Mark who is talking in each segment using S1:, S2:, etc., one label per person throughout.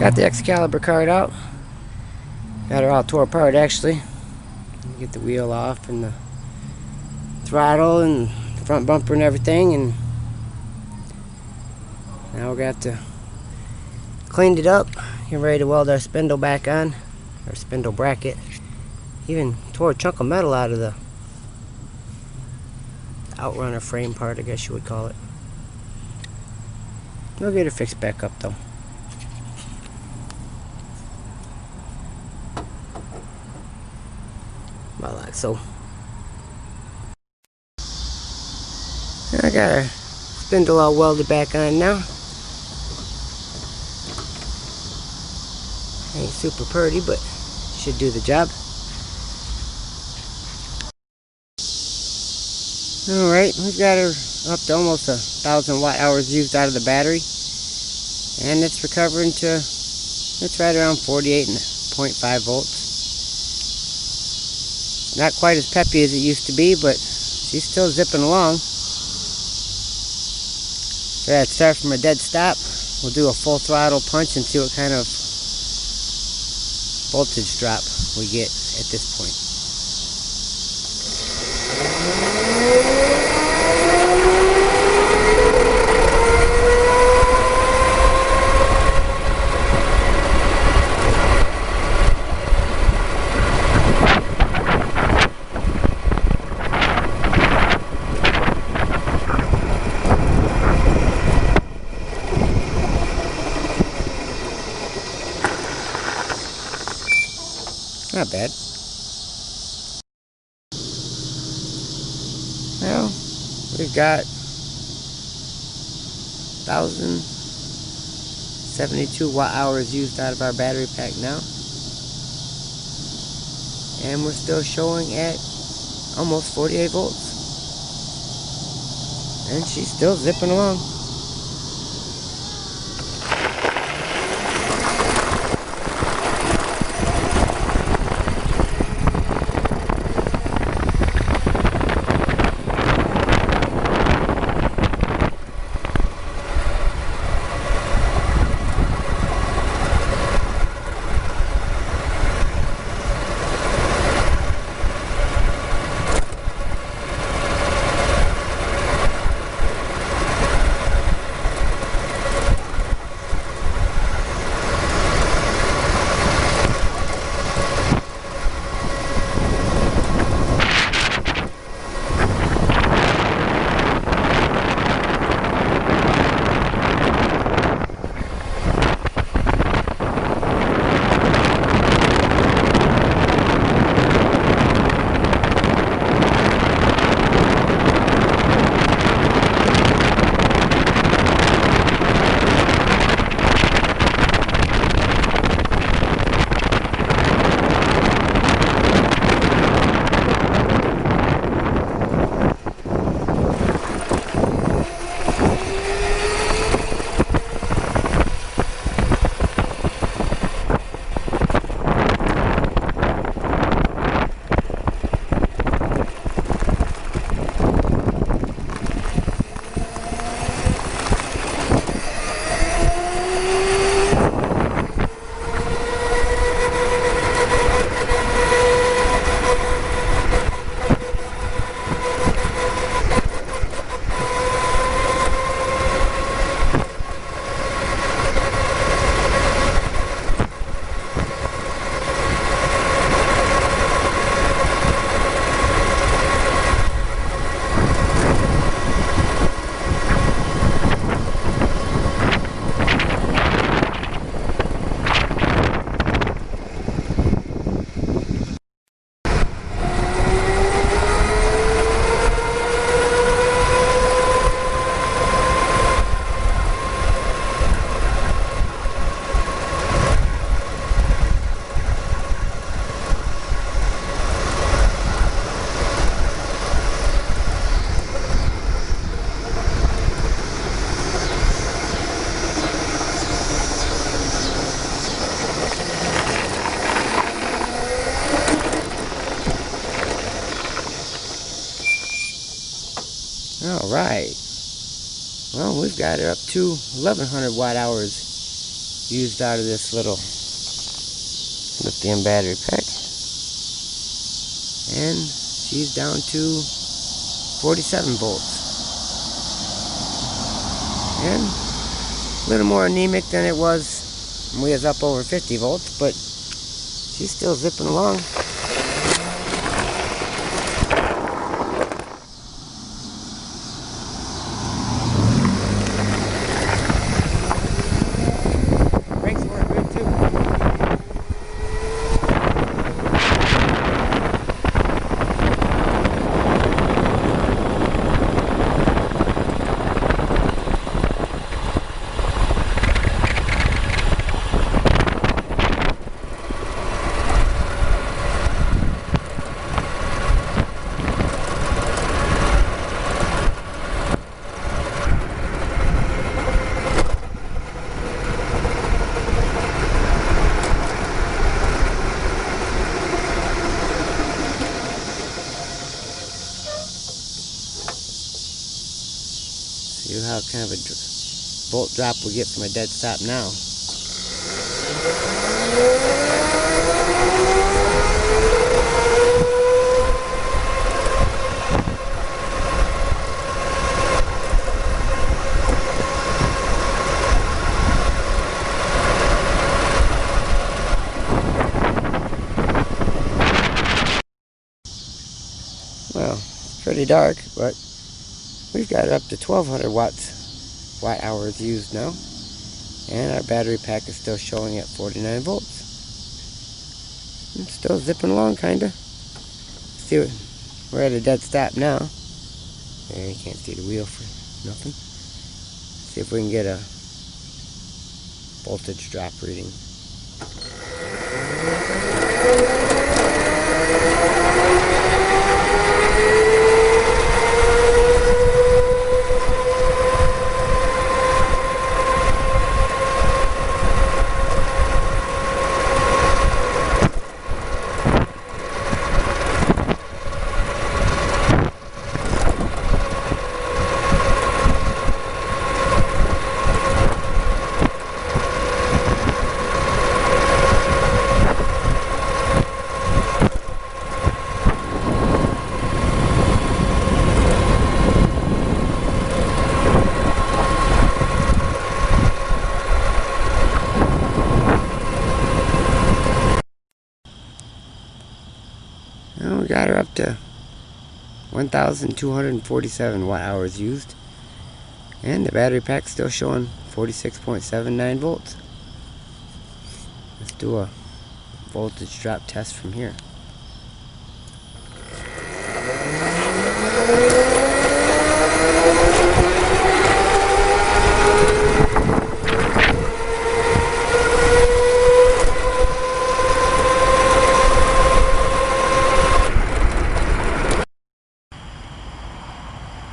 S1: Got the Excalibur card out. Got her all tore apart actually. Get the wheel off and the throttle and the front bumper and everything, and now we're gonna have to clean it up, get ready to weld our spindle back on, our spindle bracket. Even tore a chunk of metal out of the outrunner frame part, I guess you would call it. We'll get her fixed back up though. About like so. I got our spindle all welded back on now. Ain't super pretty, but should do the job. Alright, we've got her up to almost 1,000 watt-hours used out of the battery. And it's recovering to, it's right around 48.5 volts. Not quite as peppy as it used to be, but she's still zipping along. So yeah, start from a dead stop. We'll do a full throttle punch and see what kind of voltage drop we get at this point. Not bad. Well, we've got 1,072 watt-hours used out of our battery pack now. And we're still showing at almost 48 volts. And she's still zipping along. Alright. Well, we've got it up to 1,100 watt hours used out of this little lithium battery pack. And she's down to 47 volts. And a little more anemic than it was when we was up over 50 volts, but she's still zipping along. Brakes work good too. See how kind of a volt drop we get from a dead stop now. Well, it's pretty dark, but we've got it up to 1200 watt hours used now, and our battery pack is still showing at 49 volts. It's still zipping along, kinda. See, we're at a dead stop now. There, you can't see the wheel for nothing. See if we can get a voltage drop reading. Well, we got her up to 1,247 watt hours used, and the battery pack's still showing 46.79 volts. Let's do a voltage drop test from here.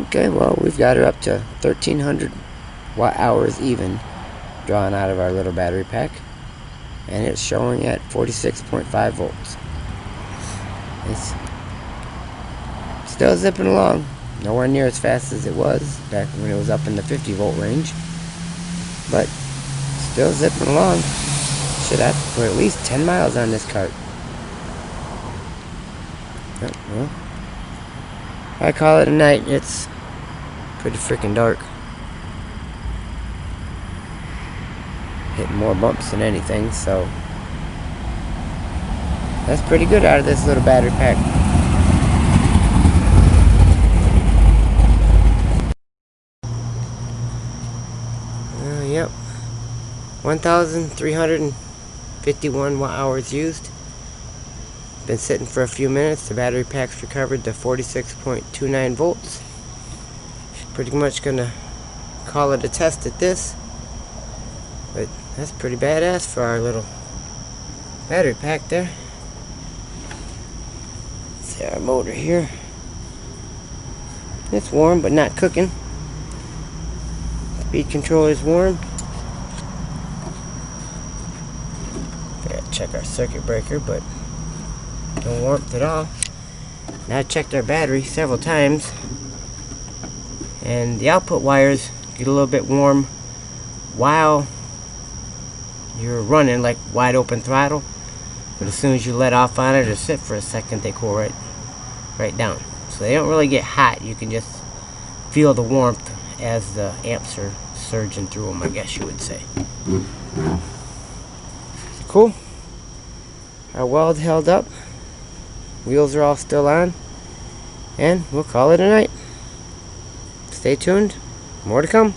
S1: Okay, well, we've got her up to 1,300 watt hours even drawn out of our little battery pack, and it's showing at 46.5 volts. It's still zipping along, nowhere near as fast as it was back when it was up in the 50 volt range, but still zipping along. Should have to put at least 10 miles on this cart. Well, I call it a night. It's pretty freaking dark. Hitting more bumps than anything, so that's pretty good out of this little battery pack. Yep, 1,351 watt hours used. Been sitting for a few minutes. The battery pack's recovered to 46.29 volts. Pretty much gonna call it a test at this, but that's pretty badass for our little battery pack there. See our motor here. It's warm but not cooking. Speed controller's warm. Gotta check our circuit breaker, but no warmth at all. Now I checked our battery several times, and the output wires get a little bit warm while you're running like wide open throttle, but as soon as you let off on it or sit for a second, they cool right down. So they don't really get hot. You can just feel the warmth as the amps are surging through them, I guess you would say. Cool. Our weld held up. Wheels are all still on. And we'll call it a night. Stay tuned. More to come.